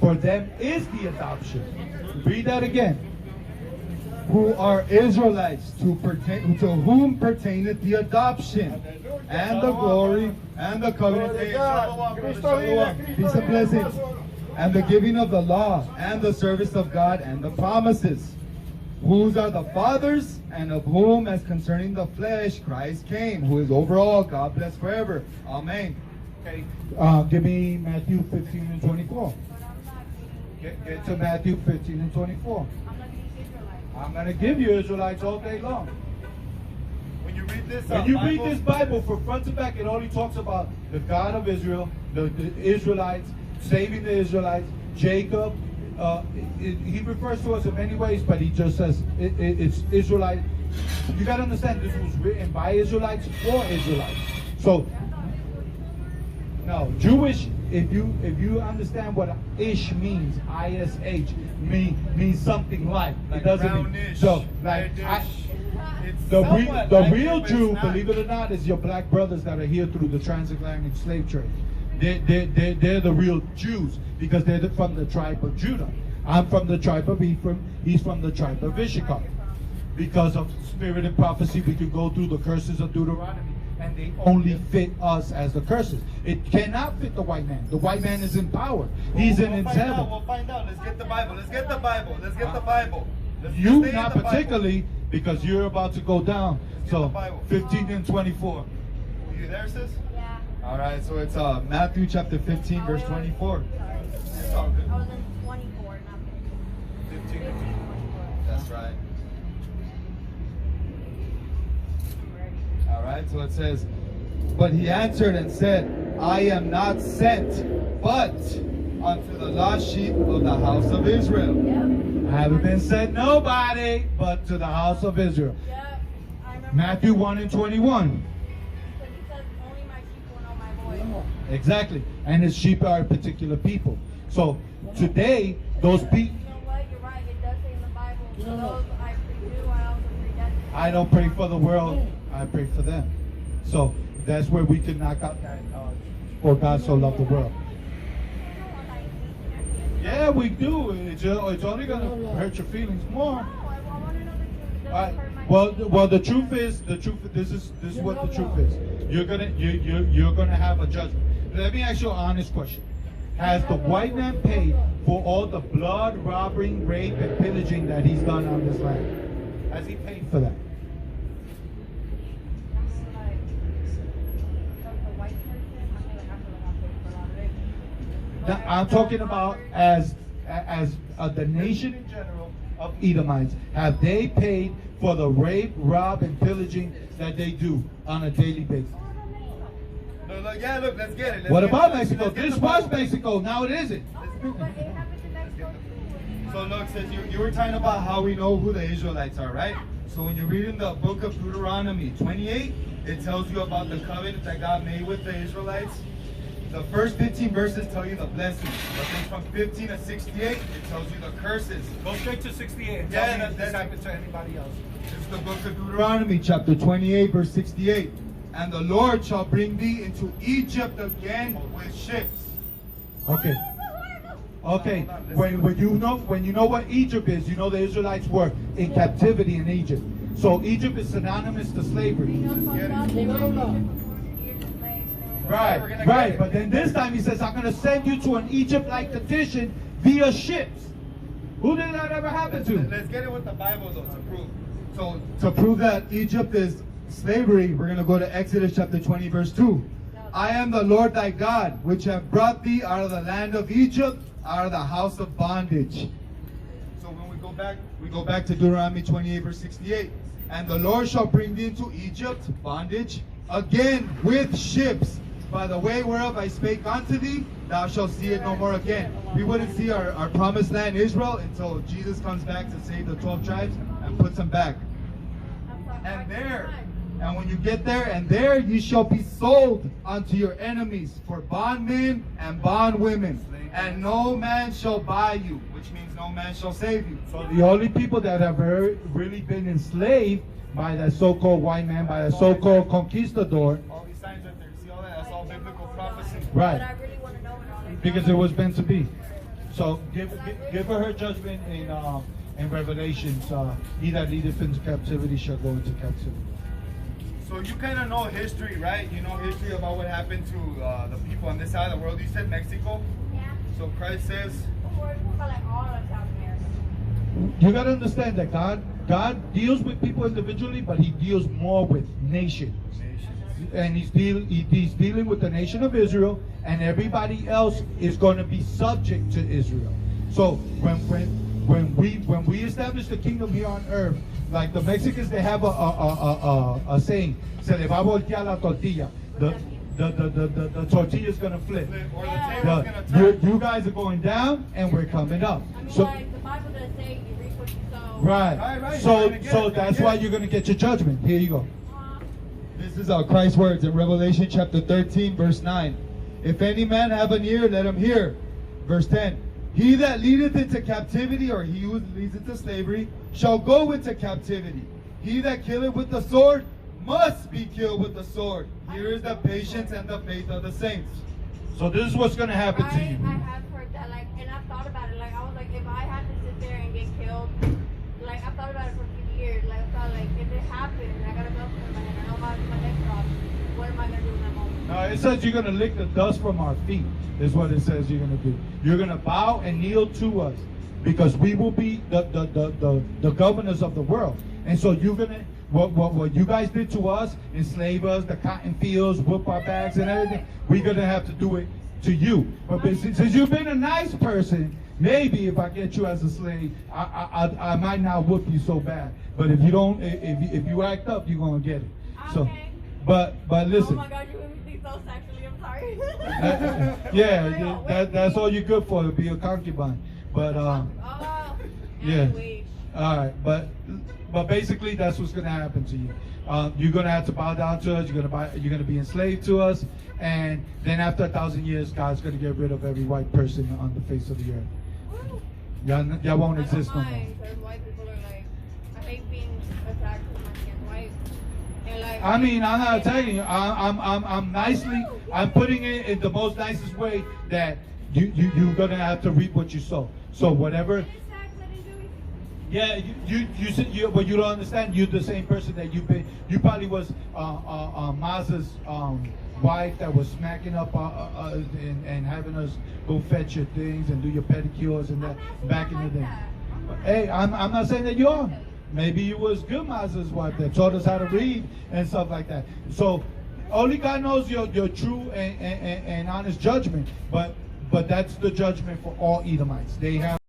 for them is the adoption. Read that again. Who are Israelites, to whom pertaineth the adoption and the glory and the covenant, peace and blessings, and the giving of the law and the service of God and the promises, whose are the fathers, and of whom, as concerning the flesh, Christ came, who is over all, God bless forever. Amen. Okay, give me Matthew 15 and 24. Get to Matthew 15 and 24. I'm going to give you Israelites all day long. When you read this Bible from front to back, it only talks about the God of Israel, the Israelites, saving the Israelites, Jacob. He refers to us in many ways, but he just says it's Israelite. You got to understand, this was written by Israelites for Israelites. So, no, Jewish. If you understand what ish means, I-S-H, means something like. It doesn't mean so. Like the real Jew, believe it or not, is your black brothers that are here through the transatlantic slave trade. They're the real Jews because they're from the tribe of Judah. I'm from the tribe of Ephraim. He's from the tribe of Issachar. Because of spirit and prophecy, we can go through the curses of Deuteronomy, and they only fit us as the curses. It cannot fit the white man. The white man is in power. He's in heaven. We'll find out. Let's get the Bible. Let's get the Bible. Let's get the Bible. You not particularly, because you're about to go down. So 15 and 24. Are you there, sis? Yeah. All right. So it's Matthew chapter 15, verse 24. It's all good. I was in 24, not 15. 24. That's right. All right, so it says, but he answered and said, I am not sent, but unto the lost sheep of the house of Israel. Yep. I haven't been sent nobody but to the house of Israel. Yep. I remember. Matthew 1 and 21. Because he says, only my sheep will know my voice. Exactly. And his sheep are particular people. So today, those people... You know what? You're right. It does say in the Bible, for those I predue, I also predestined. I don't pray for the world. I pray for them. So that's where we can knock out that, for God so loved the world. Yeah, we do. It's only going to hurt your feelings more. No, I want to know the truth. It All right. doesn't hurt my Well, the truth is, this is what the truth is. You're gonna have a judgment. Let me ask you an honest question. Has the white man paid for all the blood, robbery, rape, and pillaging that he's done on this land? Has he paid for that? Now, I'm talking about as the nation in general of Edomites. Have they paid for the rape, rob, and pillaging that they do on a daily basis? Look, let's get it. What about Mexico? This was Mexico. Now it isn't. So look, says you were talking about how we know who the Israelites are, right? So when you read in the book of Deuteronomy 28, it tells you about the covenant that God made with the Israelites. The first 15 verses tell you the blessings, but then from 15 to 68, it tells you the curses. Go straight to 68 and Yeah, tell me this happened to anybody else. It's the book of Deuteronomy, chapter 28, verse 68. And the Lord shall bring thee into Egypt again with ships. Okay. Okay. When you know what Egypt is, you know the Israelites were in captivity in Egypt. So Egypt is synonymous to slavery. Right. But then this time he says, I'm going to send you to an Egypt-like condition via ships. Who did that ever happen to? Let's get it with the Bible, though, to prove. So to prove that Egypt is slavery, we're going to go to Exodus chapter 20, verse 2. I am the Lord thy God, which have brought thee out of the land of Egypt, out of the house of bondage. So when we go back to Deuteronomy 28, verse 68. And the Lord shall bring thee into Egypt, bondage, again with ships. By the way whereof I spake unto thee, thou shalt see it no more again. We wouldn't see our promised land, Israel, until Jesus comes back to save the 12 tribes and puts them back. And when you get there, and there ye shall be sold unto your enemies for bondmen and bondwomen. And no man shall buy you, which means no man shall save you. So the only people that have really been enslaved by that so-called white man, by a so-called conquistador. All these signs right there, you see all that? That's all biblical prophecy. Right. But I really want to know because it was meant to be. So give her judgment in Revelations. He that leadeth into captivity shall go into captivity. So you kind of know history, right? You know history about what happened to the people on this side of the world. You said Mexico. Yeah. So Christ says, We're talking about like all of South America. You got to understand that God deals with people individually, but He deals more with nations. And He's dealing with the nation of Israel, and everybody else is going to be subject to Israel. So when we establish the kingdom here on earth, like the Mexicans, they have a saying: "Se le va a voltear la tortilla." The tortilla is going to flip. or the table's going to turn. You guys are going down, and we're coming up. I mean, So. like the Bible does say you reap what you sow. Right. Right. So You're gonna get it. that's why you're gonna get your judgment. Here you go. This is Christ's words in Revelation chapter 13, verse 9. If any man have an ear, let him hear. Verse 10. He that leadeth into captivity, or he who leads into slavery, shall go into captivity. He that killeth with the sword must be killed with the sword. Here is the patience and the faith of the saints. So this is what's gonna happen to you. I have heard that, like, and I've thought about it. Like, I was like, if I had to sit there and get killed, like, I've thought about it for a few years. Like, I thought, like, if it happened, and I got a gun in my hand, I know my neck dropped, what am I gonna do in that moment? No, it says you're gonna lick the dust from our feet. Is what it says you're gonna do. You're gonna bow and kneel to us, because we will be the governors of the world. And so you're gonna what you guys did to us, enslave us, the cotton fields, whoop our backs and everything. We're gonna have to do it to you. But since you've been a nice person, maybe if I get you as a slave, I might not whoop you so bad. But if you don't, if you act up, you're gonna get it. So, Okay. but Oh listen. my God, you made me think so sexually. I'm sorry. That's all you're good for, to be a concubine. But Oh, yeah. anyways. All right, but basically that's what's gonna happen to you. You're gonna have to bow down to us. You're gonna be enslaved to us, and then after 1,000 years, God's gonna get rid of every white person on the face of the earth. Woo. Y'all won't I exist don't no more. mind, 'cause white people are like, I hate being attacked because my skin's white. And like, I mean, I'm not attacking you. I'm nicely. I'm putting it in the most nicest way that you're gonna have to reap what you sow. So whatever. Yeah, but you don't understand. You're the same person that you've been. You probably was Maz's wife that was smacking up and having us go fetch your things and do your pedicures and that back in the day. Hey, I'm not saying that you are. Maybe you was good Maz's wife that taught us how to read and stuff like that. So only God knows your true and honest judgment. But that's the judgment for all Edomites. They have.